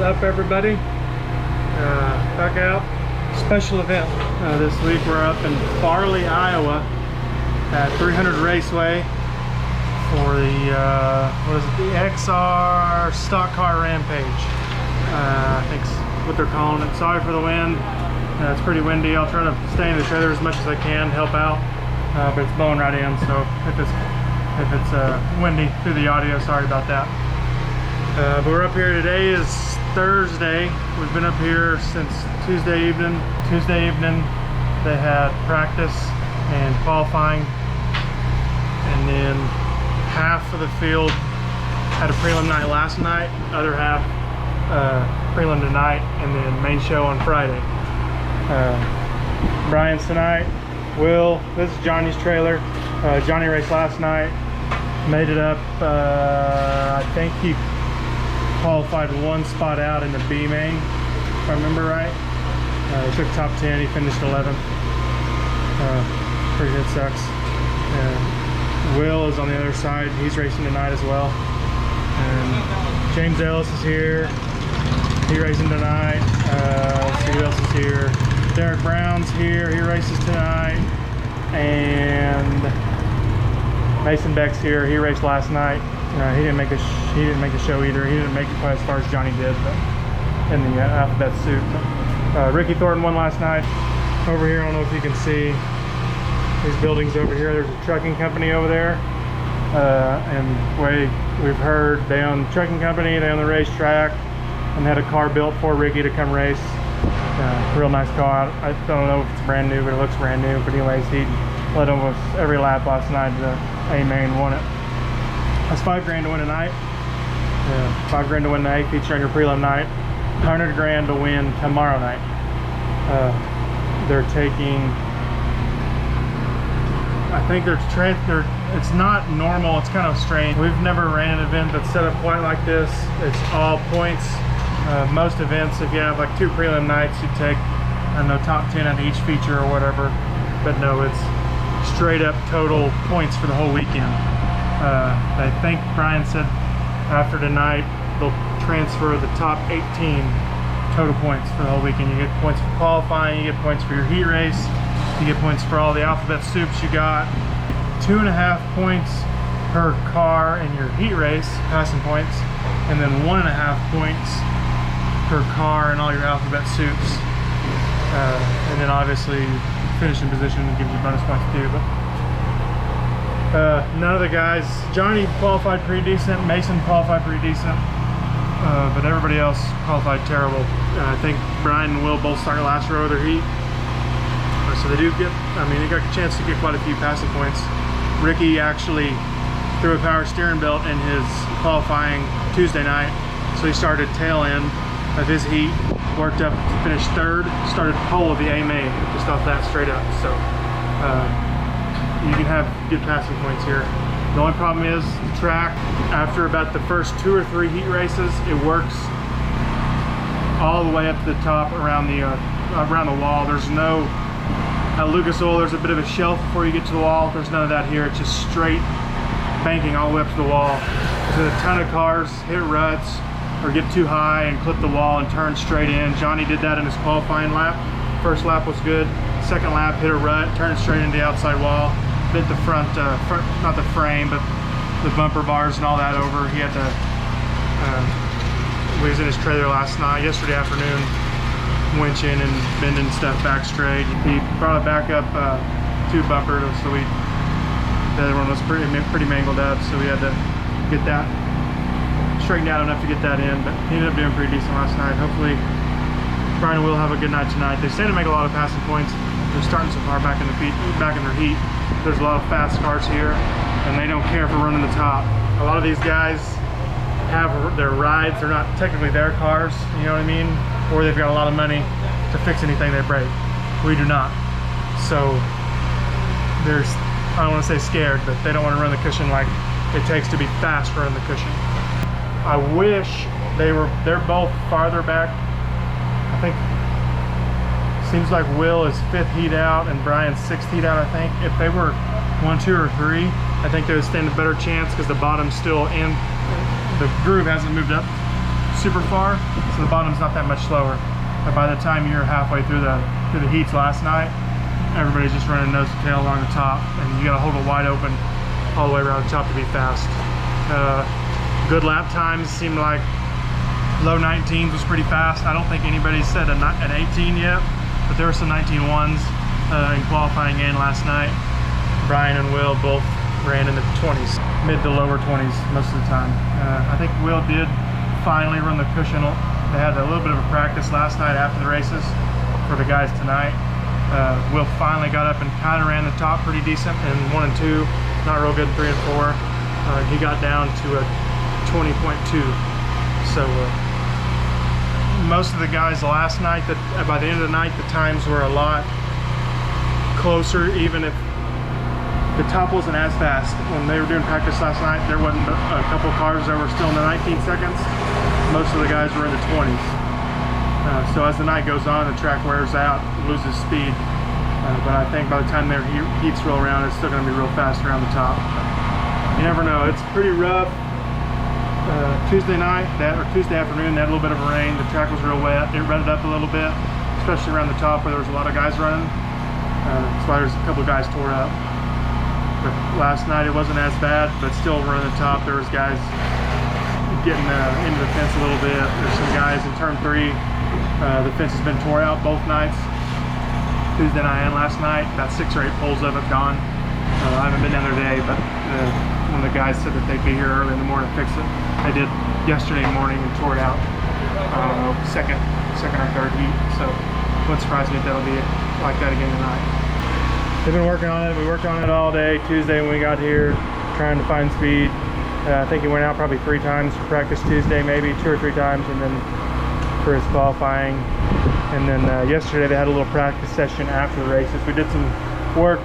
up, everybody? Back out. Special event this week. We're up in Farley, Iowa at 300 Raceway for the what is it? The XR Stock Car Rampage. I think's what they're calling it. Sorry for the wind. It's pretty windy. I'll try to stay in the trailer as much as I can, help out, but it's blowing right in. So if it's windy through the audio, sorry about that. But we're up here. Today is Thursday. We've been up here since Tuesday evening. Tuesday evening they had practice and qualifying, and then half of the field had a prelim night last night, other half prelim tonight, and then main show on Friday. Brian's tonight. Will, this is Johnny's trailer. Johnny raced last night, made it up. I think he qualified one spot out in the B main, if I remember right. He took top 10, he finished 11th. Pretty good, sucks. Will is on the other side, he's racing tonight as well. And James Ellis is here, he racing tonight. Let's see who else is here. Derek Brown's here, he races tonight. And Mason Beck's here, he raced last night. He didn't make the show either. He didn't make it quite as far as Johnny did, but in the alphabet suit. Ricky Thornton won last night. Over here, I don't know if you can see these buildings over here. There's a trucking company over there, and way we've heard they own the trucking company, they own the racetrack, and had a car built for Ricky to come race. Real nice car. I don't know if it's brand new, but it looks brand new. But anyways, he led almost every lap last night. The A main won it. That's $5 grand to win tonight. $5 grand to win the A feature on your prelim night. 100 grand to win tomorrow night. They're taking, I think it's not normal, it's kind of strange. We've never ran an event that's set up quite like this. It's all points. Most events, if you have like 2 prelim nights, you take, I don't know, top 10 on each feature or whatever. But no, it's straight up total points for the whole weekend. I think Brian said after tonight they'll transfer the top 18 total points for the whole weekend. You get points for qualifying, you get points for your heat race, you get points for all the alphabet soups you got. 2.5 points per car in your heat race, passing points, and then 1.5 points per car in all your alphabet soups. And then obviously finishing position gives you bonus points too. But none of the guys, Johnny qualified pretty decent, Mason qualified pretty decent, but everybody else qualified terrible. I think Brian and Will both started last row of their heat, so they do get, I mean, they got a chance to get quite a few passing points. Ricky actually threw a power steering belt in his qualifying Tuesday night, so he started tail end of his heat, worked up to finish 3rd, started pole of the A main, just off that straight up. So you can have good passing points here. The only problem is the track, after about the first 2 or 3 heat races, it works all the way up to the top around the wall. There's no, at Lucas Oil, there's a bit of a shelf before you get to the wall. There's none of that here. It's just straight banking all the way up to the wall. There's a ton of cars hit ruts or get too high and clip the wall and turn straight in. Johnny did that in his qualifying lap. First lap was good. Second lap hit a rut, turned straight into the outside wall. Bit the front, not the frame, but the bumper bars and all that over. He had to, he was in his trailer yesterday afternoon, winching and bending stuff back straight. He brought it back up 2 bumpers, so the other one was pretty mangled up, so we had to get that straightened out enough to get that in, but he ended up doing pretty decent last night. Hopefully Brian and Will have a good night tonight. They say to make a lot of passing points. They're starting so far back in their heat. There's a lot of fast cars here, and they don't care for running the top. A lot of these guys have their rides. They're not technically their cars, you know what I mean? Or they've got a lot of money to fix anything they break. We do not. So there's, I don't want to say scared, but they don't want to run the cushion like it takes to be fast running the cushion. I wish they're both farther back. I think seems like Will is 5th heat out and Brian's 6th heat out. I think if they were 1, 2, or 3, I think they would stand a better chance because the bottom's still in, the groove hasn't moved up super far, so the bottom's not that much slower. But by the time you're halfway through the heats last night, everybody's just running nose to tail along the top, and you got to hold it wide open all the way around the top to be fast. Good lap times seemed like low 19s was pretty fast. I don't think anybody said an 18 yet, but there were some 19.1s in qualifying and last night. Brian and Will both ran in the 20s, mid to lower 20s most of the time. I think Will did finally run the cushion. They had a little bit of a practice last night after the races for the guys tonight. Will finally got up and kind of ran the top pretty decent in 1 and 2, not real good in 3 and 4. He got down to a 20.2. So most of the guys last night, by the end of the night, the times were a lot closer, even if the top wasn't as fast. When they were doing practice last night, there wasn't a couple cars that were still in the 19 seconds. Most of the guys were in the 20s. So as the night goes on, the track wears out, loses speed. But I think by the time their heats roll around, it's still going to be real fast around the top. You never know. It's pretty rough. Tuesday night, or Tuesday afternoon, they had a little bit of rain. The track was real wet. It rutted up a little bit, especially around the top where there was a lot of guys running. That's why there's a couple of guys tore up. But last night it wasn't as bad, but still running the top. There was guys getting into the fence a little bit. There's some guys in turn 3. The fence has been tore out both nights, Tuesday night and last night. About 6 or 8 poles of it gone. I haven't been down there today, but one of the guys said that they'd be here early in the morning to fix it. They did yesterday morning and tore it out. I don't know, second or third heat. So it wouldn't surprise me if that'll be like that again tonight. They've been working on it. We worked on it all day Tuesday when we got here, trying to find speed. I think he went out probably 3 times for practice Tuesday, maybe 2 or 3 times, and then for his qualifying. And then yesterday they had a little practice session after the races. We did some work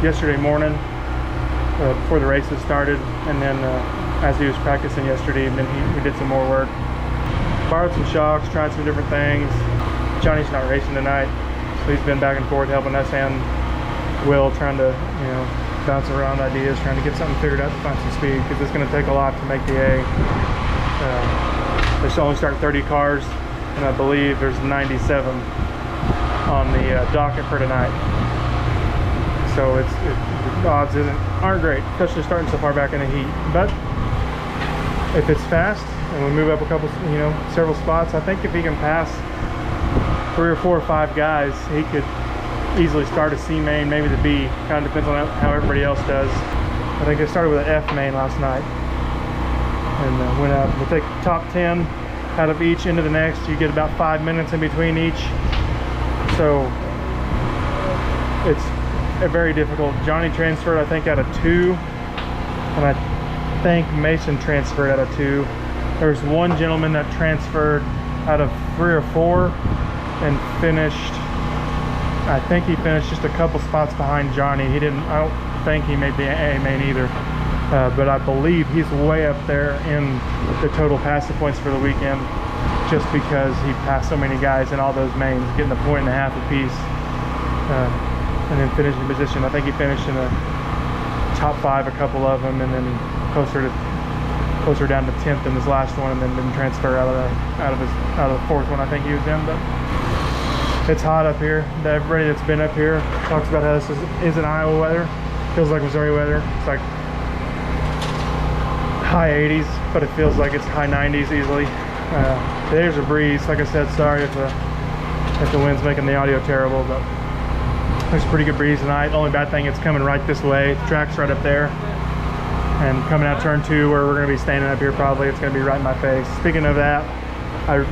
yesterday morning before the races started, and then as he was practicing yesterday, and then we did some more work. Borrowed some shocks, tried some different things. Johnny's not racing tonight, so he's been back and forth helping us and Will, trying to, you know, bounce around ideas, trying to get something figured out to find some speed, because it's going to take a lot to make the A. They should only start 30 cars, and I believe there's 97 on the docket for tonight. So the odds aren't great, especially starting so far back in the heat. But if it's fast and we move up a couple, you know, several spots, I think if he can pass 3 or 4 or 5 guys, he could easily start a C main, maybe the B. Kind of depends on how everybody else does. I think they started with an F main last night, and went up. We'll take top 10 out of each into the next. You get about 5 minutes in between each, so it's very difficult. Johnny transferred, I think, out of 2, and I think Mason transferred out of 2. There's one gentleman that transferred out of 3 or 4 and finished, I think he finished just a couple spots behind Johnny. I don't think he made the A main either, but I believe he's way up there in the total passing points for the weekend, just because he passed so many guys in all those mains, getting a point and a half apiece. And then finishing position. I think he finished in the top 5 a couple of them, and then closer down to 10th in his last one, and then didn't transfer out of the 4th one I think he was in. But it's hot up here. Everybody that's been up here talks about how this isn't Iowa weather. Feels like Missouri weather. It's like high 80s, but it feels like it's high 90s easily. There's a breeze. Like I said, sorry if the wind's making the audio terrible, but there's a pretty good breeze tonight. The only bad thing, it's coming right this way. The track's right up there, and coming out turn 2 where we're going to be standing up here, probably it's going to be right in my face. Speaking of that,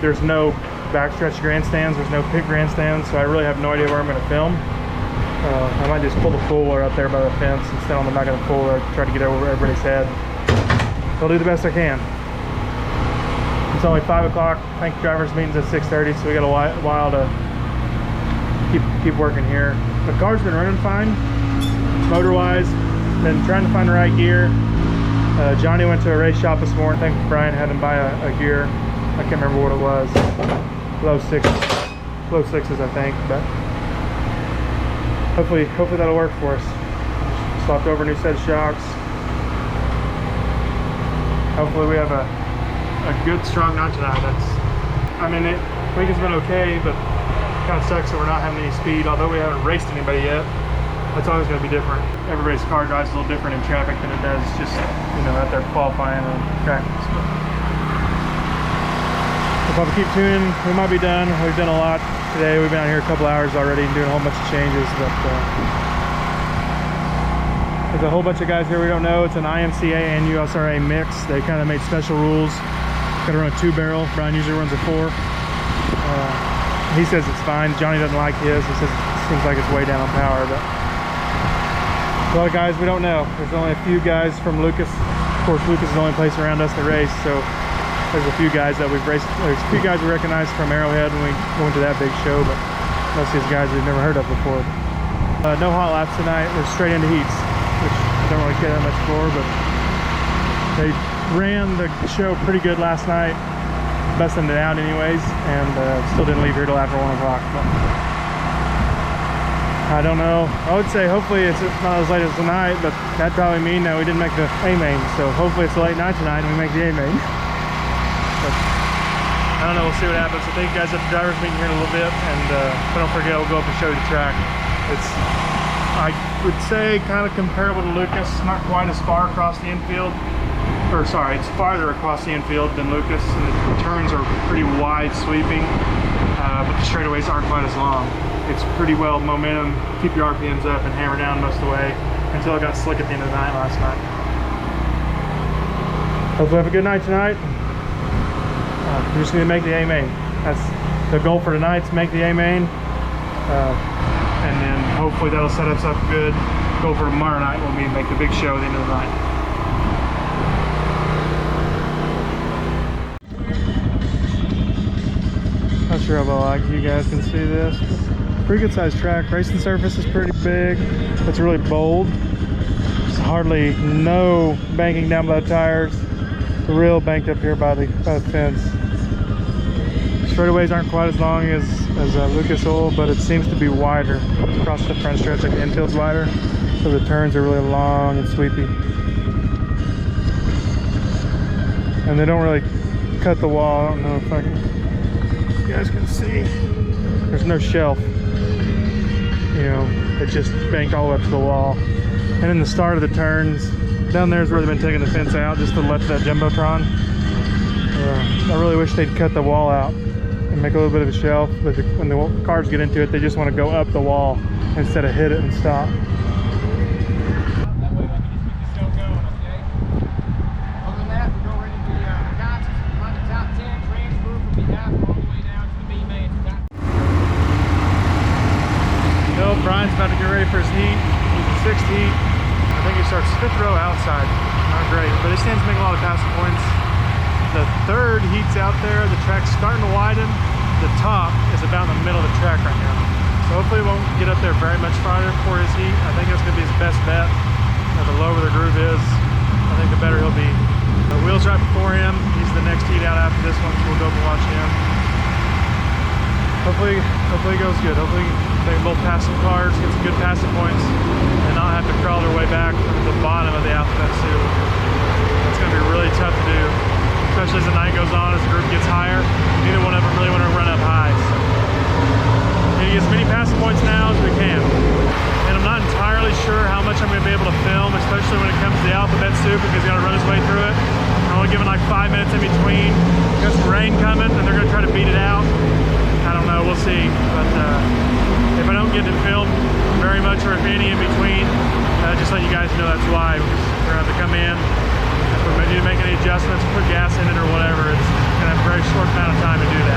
there's no backstretch grandstands, there's no pit grandstands, so I really have no idea where I'm going to film. I might just pull the cooler up there by the fence and stand on the back of the cooler, try to get over everybody's head. I'll do the best I can. It's only 5 o'clock. I think driver's meeting's at 6:30, so we got a while to keep working here. The car's been running fine, motor-wise. Been trying to find the right gear. Johnny went to a race shop this morning. I think Brian had him buy a gear. I can't remember what it was. Low sixes, I think. But hopefully that'll work for us. Swapped over a new set of shocks. Hopefully we have a a good strong night tonight. I mean, the week has been okay, but it kind of sucks that we're not having any speed. Although we haven't raced anybody yet, it's always going to be different. Everybody's car drives a little different in traffic than it does just, you know, out there qualifying and practice. If I keep tuning, we might be done. We've done a lot today. We've been out here a couple hours already and doing a whole bunch of changes, but there's a whole bunch of guys here we don't know. It's an IMCA and USRA mix. They kind of made special rules. Got to run a 2-barrel. Brian usually runs a 4. He says it's fine. Johnny doesn't like his. He says it seems like it's way down on power, but a lot of guys we don't know. There's only a few guys from Lucas. Of course, Lucas is the only place around us that race, so there's a few guys that we've raced. There's a few guys we recognize from Arrowhead when we went to that big show, but most of these guys we've never heard of before. No hot laps tonight. We're straight into heats, which I don't really care that much for, but they ran the show pretty good last night, busting it out anyways, and still didn't leave here till after 1 o'clock. I don't know. I would say hopefully it's not as late as tonight, but that'd probably mean that we didn't make the A-main. So hopefully it's a late night tonight and we make the A-main. But I don't know, we'll see what happens. So thank you guys at the driver's meeting here in a little bit, and don't forget, we'll go up and show you the track. It's, I would say, kind of comparable to Lucas. Not quite as far across the infield. Or sorry, it's farther across the infield than Lucas, and the turns are pretty wide sweeping, but the straightaways aren't quite as long. It's pretty well momentum, keep your RPMs up and hammer down most of the way until it got slick at the end of the night last night. Hopefully have a good night tonight. We're just going to make the A-main. That's the goal for tonight, to make the A-main. And then hopefully that'll set us up good. Goal for tomorrow night when we make the big show at the end of the night. Not sure how well you guys can see this. Pretty good sized track. Racing surface is pretty big. It's really bold. There's hardly no banking down by the tires. Real banked up here by the fence. Straightaways aren't quite as long as Lucas Oil, but it seems to be wider across the front stretch. Like the infield's wider, so the turns are really long and sweepy. And they don't really cut the wall. I don't know if you guys can see. There's no shelf. You know, it just banked all the way up to the wall. And in the start of the turns, down there is where they've been taking the fence out, just to the left of that Jumbotron. I really wish they'd cut the wall out and make a little bit of a shelf, but when the cars get into it, they just want to go up the wall instead of hit it and stop. Brian's about to get ready for his heat. He's in 6th heat. I think he starts 5th row outside. Not great, but he stands to make a lot of passing points. The 3rd heat's out there. The track's starting to widen. The top is about in the middle of the track right now. So hopefully he won't get up there very much farther for his heat. I think that's going to be his best bet. The lower the groove is, I think the better he'll be. The wheel's right before him. He's the next heat out after this one, so we'll go up and watch him. Hopefully it goes good. Hopefully they can both pass some cars, get some good passing points, and not have to crawl their way back to the bottom of the alphabet soup. It's going to be really tough to do, especially as the night goes on, as the group gets higher. Neither one of them really want to run up high. So we get as many passing points now as we can. And I'm not entirely sure how much I'm going to be able to film, especially when it comes to the alphabet soup, because he's got to run his way through it. I'm only giving like 5 minutes in between. Got some rain coming, and they're going to try to beat it out. I don't know, we'll see. But if I don't get to film very much, or if any in between, just let you guys know that's why. Because we're going to have to come in. If we need to make any adjustments, put gas in it or whatever, it's going to have a very short amount of time to do that.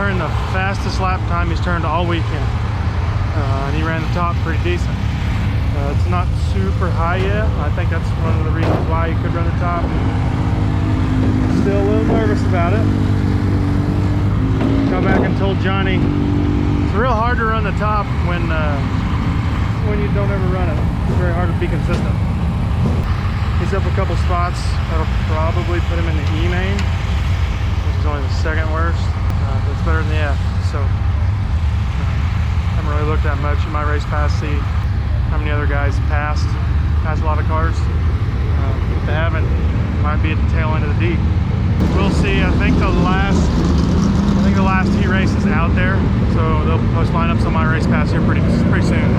ran the fastest lap time he's turned all weekend. And he ran the top pretty decent. It's not super high yet. I think that's one of the reasons why he could run the top. Still a little nervous about it. Got back and told Johnny it's real hard to run the top when you don't ever run it. It's very hard to be consistent. He's up a couple spots. That'll probably put him in the E main, which is only the second worst. It's better than the F. So I haven't really looked that much in my race pass, see how many other guys passed a lot of cars. If they haven't, might be at the tail end of the D. We'll see. I think the last heat race is out there, so they'll post lineups on my race pass here pretty soon.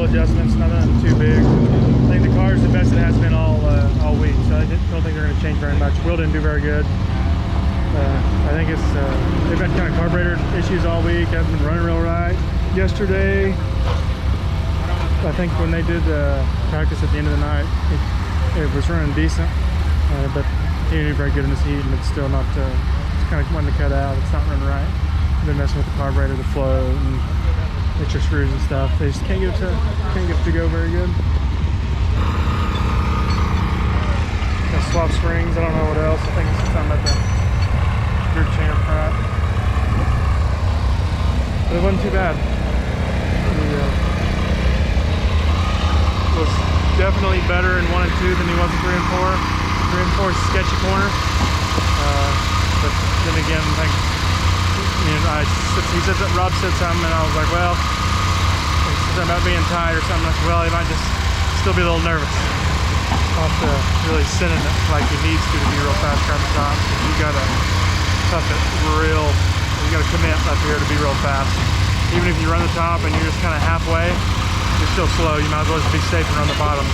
Adjustments, nothing too big. I think the car is the best it has been all week, so I don't think they're going to change very much. Will didn't do very good. I think it's they've had kind of carburetor issues all week. Hasn't been running real right. Yesterday, I think when they did practice at the end of the night, it was running decent, but he didn't do very good in this heat, and it's still not. It's kind of wanting to cut out. It's not running right. They've been messing with the carburetor, the flow, and extra screws and stuff. They just can't get it to go very good. Got swap springs. I don't know what else. I think it's something at the gear chain up front. But it wasn't too bad. He was definitely better in 1 and 2 than he was in 3 and 4. 3 and 4 is a sketchy corner. But then again, I think he said that Rob said something, and I was like, well, he said something about being tired or something. I said, well, he might just still be a little nervous. Off to really sending it like he needs to be real fast around the top. You gotta tough it real. You gotta commit up here to be real fast. Even if you run the top and you're just kind of halfway, you're still slow. You might as well just be safe and run the bottom.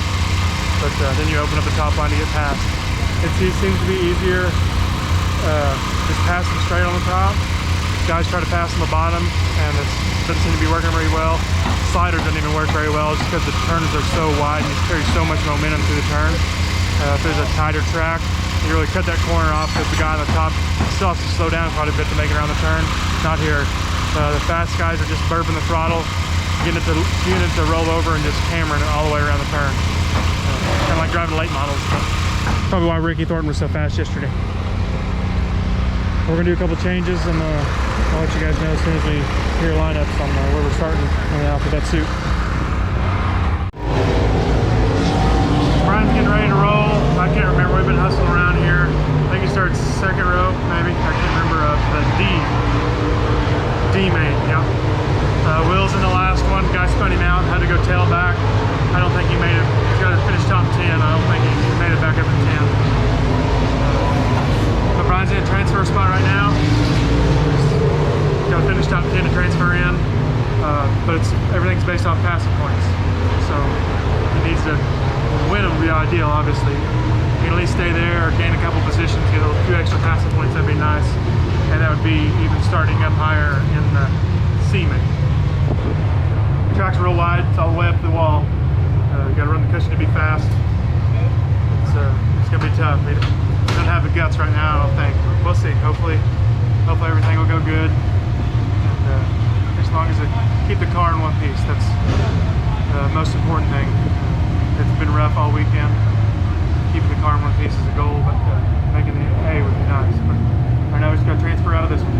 But then you open up the top line to get past. It seems to be easier just passing straight on the top. Guys try to pass on the bottom, and it doesn't seem to be working very well. Slider doesn't even work very well just because the turns are so wide and you carry so much momentum through the turn. If there's a tighter track, you really cut that corner off because the guy on the top still has to slow down quite a bit to make it around the turn. Not here. The fast guys are just burping the throttle, getting it to roll over and just hammering it all the way around the turn. Kind of like driving late models. Probably why Ricky Thornton was so fast yesterday. We're gonna do a couple changes, and I'll let you guys know as soon as we hear lineups on where we're starting on the alphabet suit. Brian's getting ready to roll. I can't remember. We've been hustling around here. I think he started second row, maybe. I can't remember the D main. Yeah. Will's in the last one. Guy spun him out. Had to go tail back. I don't think he made it. He's got to finish top 10. I don't think he made it back up to 10. Brian's in a transfer spot right now. Got to finish top 10 to transfer in, but everything's based off passing points. So he needs to win them would be ideal, obviously. He can at least stay there or gain a couple positions, get a few extra passing points. That'd be nice, and that would be even starting up higher in the C main. The track's real wide; it's all the way up to the wall. You got to run the cushion to be fast. It's gonna be tough. Don't have the guts right now, I don't think. We'll see. Hopefully everything will go good. And as long as it keep the car in one piece, that's the most important thing. It's been rough all weekend. Keeping the car in one piece is a goal, but making the A would be nice. But right now we just got to transfer out of this one.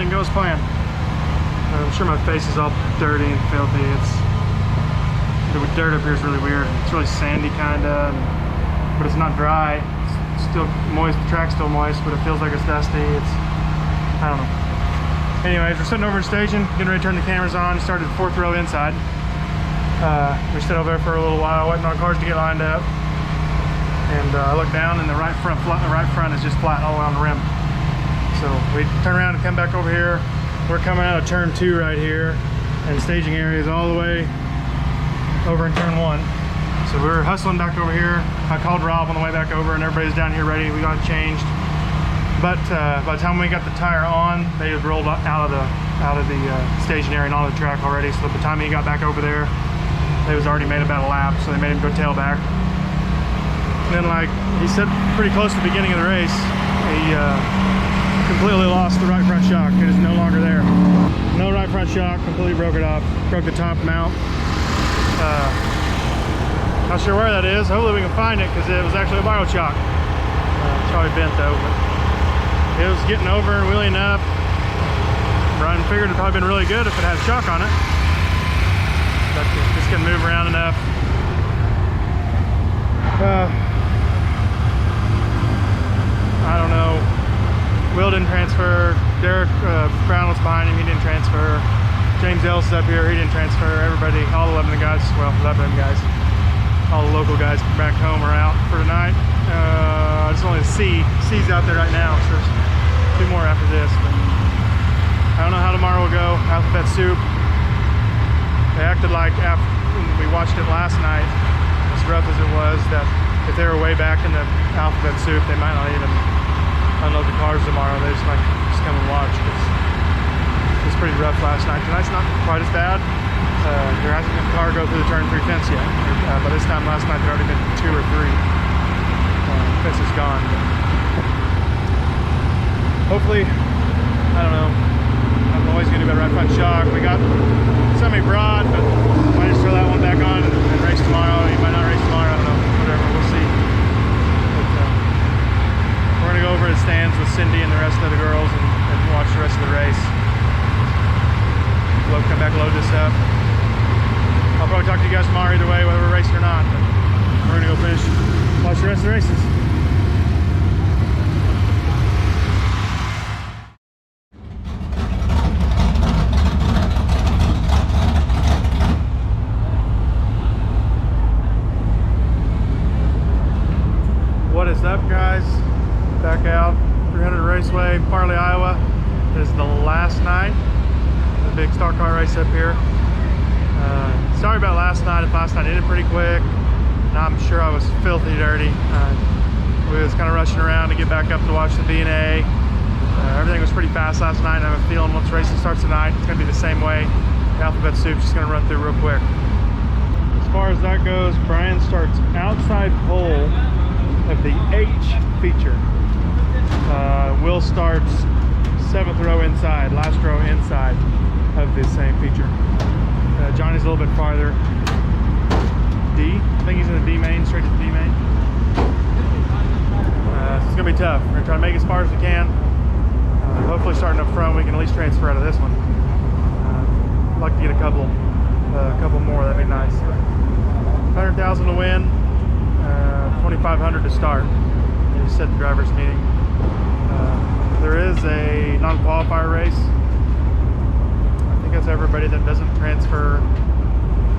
didn't go as planned. I'm sure my face is all dirty and filthy. The dirt up here is really weird. It's really sandy kinda, but it's not dry. It's still moist, the track's still moist, but it feels like it's dusty. I don't know. Anyways, we're sitting over in staging, getting ready to turn the cameras on. Started the 4th row inside. We stood over there for a little while, waiting on cars to get lined up. And I look down, and the right front is just flat all around the rim. So we turn around and come back over here. We're coming out of turn 2 right here, and the staging area is all the way over in turn 1. So we were hustling back over here. I called Rob on the way back over, and everybody's down here ready. We got it changed. But by the time we got the tire on, they had rolled out of the staging area and onto the track already. So by the time he got back over there, they was already made about a lap. So they made him go tail back. And then, like he said, pretty close to the beginning of the race, he completely lost the right front shock. It is no longer there. No right front shock. Completely broke it off. Broke the top mount. Not sure where that is. Hopefully we can find it, because it was actually a viral shock. It's probably bent though. But it was getting over and wheeling up. Brian figured it'd probably been really good if it had shock on it. But it just couldn't move around enough. I don't know. Will didn't transfer. Derek Brown was behind him. He didn't transfer. James Ellis is up here. He didn't transfer. Everybody, all 11 guys, well, 11 guys, all the local guys back home are out for tonight. It's only C's out there right now, so there's 2 more after this. But I don't know how tomorrow will go. Alphabet Soup. They acted like after we watched it last night, as rough as it was, that if they were way back in the Alphabet Soup, they might not even unload the cars tomorrow. They just might just come and watch, because it was pretty rough last night. Tonight's not quite as bad. There hasn't been a car go through the turn 3 fence yet. By this time last night, there had already been 2 or 3. Fence is gone. But hopefully, I don't know. I'm always going to do a right front shock. We got semi-broad, but might just throw that one back on and race tomorrow. You might not race tomorrow. I don't know. Whatever. We'll see. But, we're going to go over to the stands with Cindy and the rest of the girls and watch the rest of the race. We'll come back and load this up. I'll probably talk to you guys tomorrow either way, whether we're racing or not. But we're going to go finish, watch the rest of the races. What is up, guys? Back out 300 Raceway, Farley, Iowa. This is the last night, the big stock car race up here. Sorry about last night. If last night ended pretty quick, and I'm sure I was filthy dirty. We was kind of rushing around to get back up to watch the B&A. Everything was pretty fast last night, and I have a feeling once racing starts tonight, it's going to be the same way. The Alphabet Soup's just going to run through real quick. As far as that goes, Brian starts outside pole of the H feature. Will starts 7th row inside, last row inside of the same feature. Johnny's a little bit farther. D, I think he's in the D main, straight to the D main. It's gonna be tough. We're gonna try to make it as far as we can. Hopefully starting up front, we can at least transfer out of this one. I'd like to get a couple more, that'd be nice. 100,000 to win, 2,500 to start. You just set the driver's meeting. There is a non-qualifier race. I think that's everybody that doesn't transfer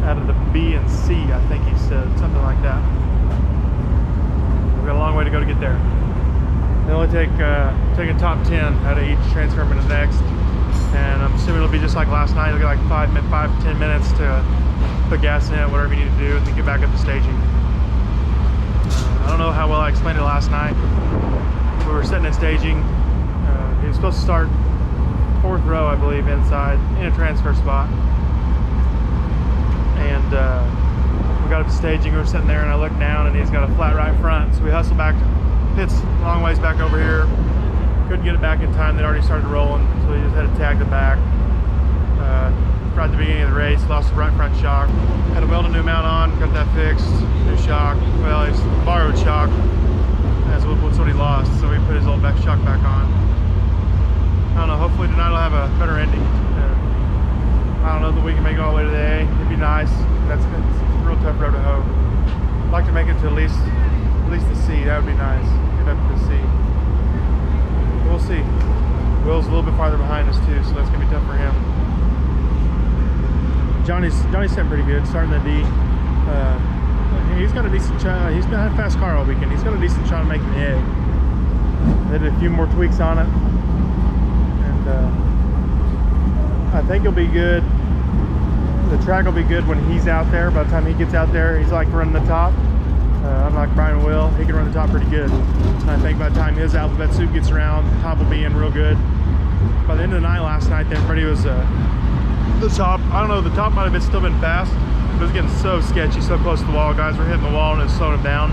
out of the B and C, I think he said, something like that. We've got a long way to go to get there. They only take a top 10 out of each, transfer them into the next. And I'm assuming it'll be just like last night. You'll get like 5 to 10 minutes to put gas in it, whatever you need to do, and then get back up to staging. I don't know how well I explained it last night. We were sitting at staging. He was supposed to start 4th row, I believe, inside in a transfer spot. And we got up to staging. We were sitting there, and I looked down, and he's got a flat right front. So we hustled back to pits, a long ways back over here. Couldn't get it back in time. They'd already started rolling, so he just had to tag the back. Right at the beginning of the race, lost the right front shock. Had to weld a new mount on, got that fixed. New shock. Well, it's borrowed shock. That's what he lost, so we put his old back shock back on. I don't know, hopefully tonight will have a better ending. I don't know that we can make it all the way to the A. It'd be nice. It's a real tough road to hoe. I'd like to make it to at least the C. That would be nice. Get up to the C. We'll see. Will's a little bit farther behind us too, so that's gonna be tough for him. Johnny's sitting pretty good, starting the D. He's got a decent shot. He's not had a fast car all weekend. He's got a decent shot of making the A. They did a few more tweaks on it, and I think he'll be good. The track will be good when he's out there. By the time he gets out there, he's like running the top. Unlike Brian and Will, he can run the top pretty good. And I think by the time his alphabet soup gets around, the top will be in real good. By the end of the night last night, everybody was the top. I don't know, the top might have still been fast. It was getting so sketchy, so close to the wall. Guys were hitting the wall and it was slowing them down.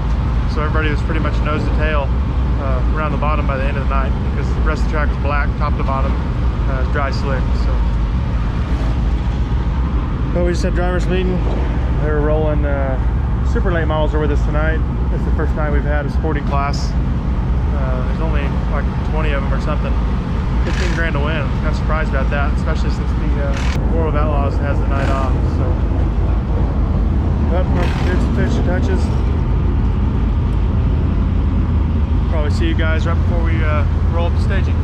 So everybody was pretty much nose to tail around the bottom by the end of the night, because the rest of the track was black, top to bottom, dry slick. So we just had drivers meeting. They were rolling. Super late models are with us tonight. It's the first time we've had a sporting class. There's only like 20 of them or something. 15 grand to win. I'm kind of surprised about that, especially since the World of Outlaws has the night off. So, but here's some finishing touches. Probably see you guys right before we roll up the staging.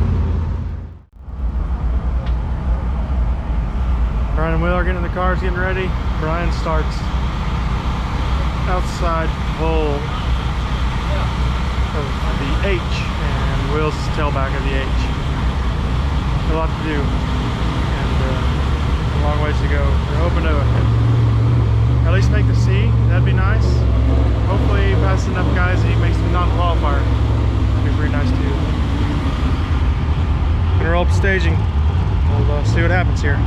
Brian and Will are getting in the cars, getting ready. Brian starts outside pole of the H, and Will's tailback of the H. A lot to do, and a long ways to go. We're hoping to at least make the C. That'd be nice. Hopefully he passes enough guys that he makes the non-qualifier. That'd be pretty nice too. Gonna roll up staging. We'll see what happens here.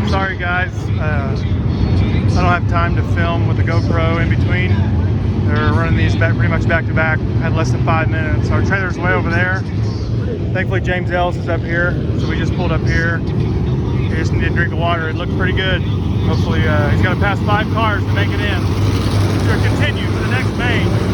sorry guys. I don't have time to film with the GoPro in between. They're running these pretty much back to back. Had less than 5 minutes. Our trailer's way over there. Thankfully James Ellis is up here, so we just pulled up here. He just needed a drink of water. It looked pretty good. Hopefully he's got to pass 5 cars to make it in. He's going to continue to the next main.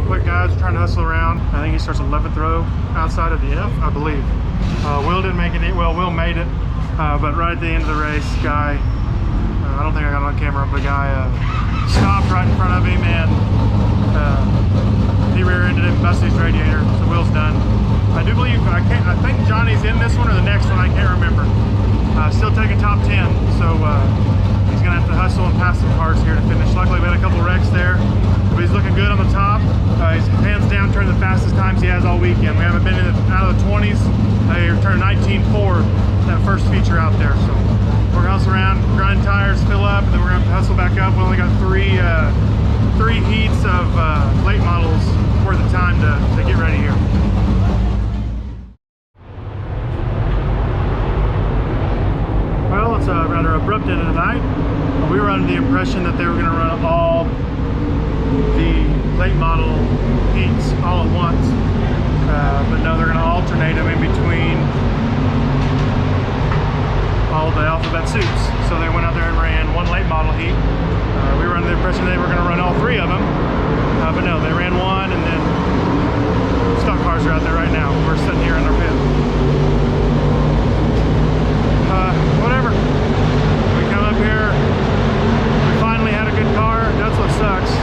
quick, guys. We're trying to hustle around. I think he starts 11th row outside of the F, I believe. Will didn't make it. Well, Will made it, but right at the end of the race, guy. I don't think I got it on camera, but a guy stopped right in front of him and he rear-ended him, busted his radiator. So Will's done. I do believe I think Johnny's in this one or the next one. I can't remember. Still taking top 10, so he's gonna have to hustle and pass some cars here to finish. Luckily, we had a couple wrecks there, but he's looking good on the top. He's hands down turned the fastest times he has all weekend. We haven't been out of the 20s. He turned 19.4 that first feature out there. So we're gonna hustle around, grind tires, fill up, and then we're gonna hustle back up. We only got three heats of late models worth of time to get ready here. Well, it's a rather abrupt end of the night. We were under the impression that they were going to run all the late model heats all at once, but no, they're going to alternate them in between all the alphabet soups. So they went out there and ran one late model heat. We were under the impression they were going to run all three of them, but no, they ran one, and then stock cars are out there right now. We're sitting here in our pit. Whatever. We come up here, we finally had a good car. That's what sucks.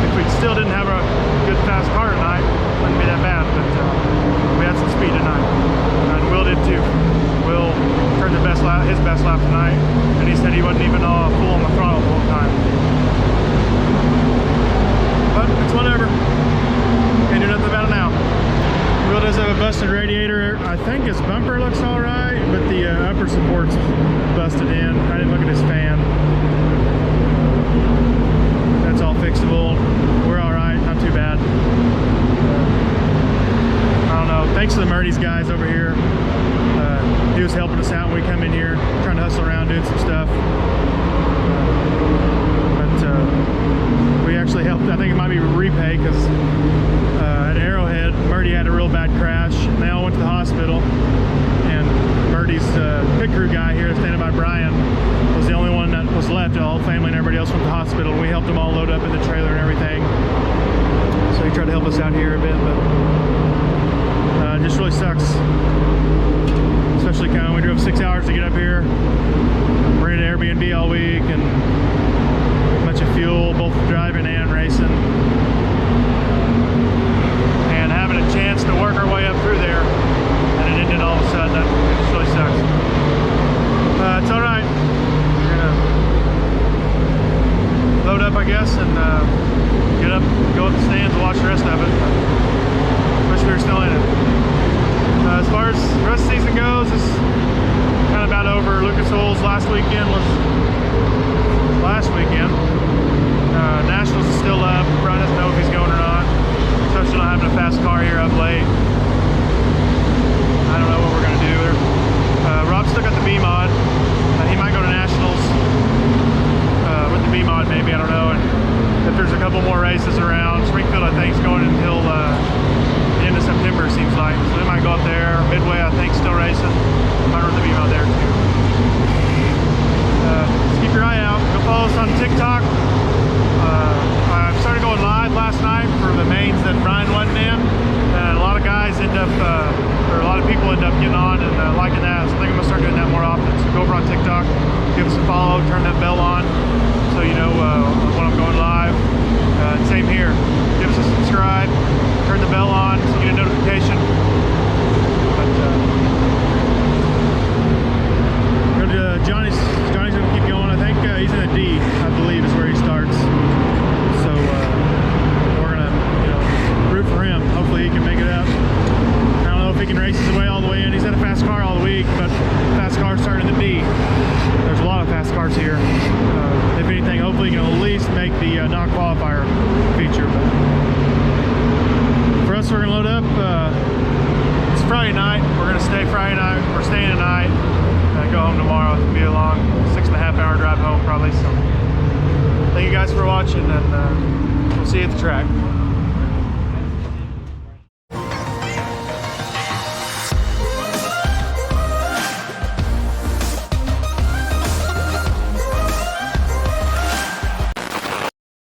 If we still didn't have a good fast car tonight, it wouldn't be that bad, but we had some speed tonight. And Will did too. Will turned his best lap tonight, and he said he wasn't even full on the throttle the whole time. But it's whatever. Can't do nothing about it now. Will does have a busted radiator. I think his bumper looks all right, but the upper support's busted in. I didn't look at his fan. That's all fixable. We're all right, not too bad. I don't know. Thanks to the Murdy's guys over here. He was helping us out when we come in here, trying to hustle around, doing some stuff. But we actually helped. I think it might be repay because at Arrowhead, Murdy had a real bad crash, and they all went to the hospital. And Murdy's pit crew guy here, standing by Brian, was the only one that was left. The whole family and everybody else went to the hospital. And we helped them all load up in the trailer and everything. So he tried to help us out here a bit, but it just really sucks. Especially kind of, we drove 6 hours to get up here. We're in Airbnb all week and a bunch of fuel, both driving and racing. And having a chance to work our way up through there, and it ended all of a sudden. It just really sucks. It's all right. We're gonna load up, I guess, and get up, go up the stands, and watch the rest of it. Wish we were still in it. As far as the rest of the season goes, it's kind of about over. Lucas Oil's last weekend was last weekend. Nationals is still up. Brian doesn't know if he's going or not. Especially not having a fast car here up late. I don't know what we're going to do. Rob's still got the B-Mod. He might go to Nationals with the B-Mod maybe, I don't know. And if there's a couple more races around, Springfield I think is going until the end of September, it seems like. So they might go up there. Midway I think still racing. Might run the B-Mod there too. Just keep your eye out. Go follow us on TikTok. I started going live last night for the mains that Brian wasn't in, and a lot of guys end up, or a lot of people end up getting on and liking that, so I think I'm going to start doing that more often. So go over on TikTok, give us a follow, turn that bell on so you know when I'm going live. Same here, give us a subscribe, turn the bell on so you get a notification. But go to Johnny's going to keep going. I think he's in a D, I believe is where he starts. So we're gonna, root for him. Hopefully he can make it up. I don't know if he can race his way all the way in. He's had a fast car all the week, but fast cars start in the D. There's a lot of fast cars here. If anything, hopefully he can at least make the non-qualifier feature. But for us, we're gonna load up. It's Friday night. We're gonna stay Friday night. We're staying tonight. Go home tomorrow. It'll be a long 6.5 hour drive home probably. So thank you guys for watching, and we'll see you at the track.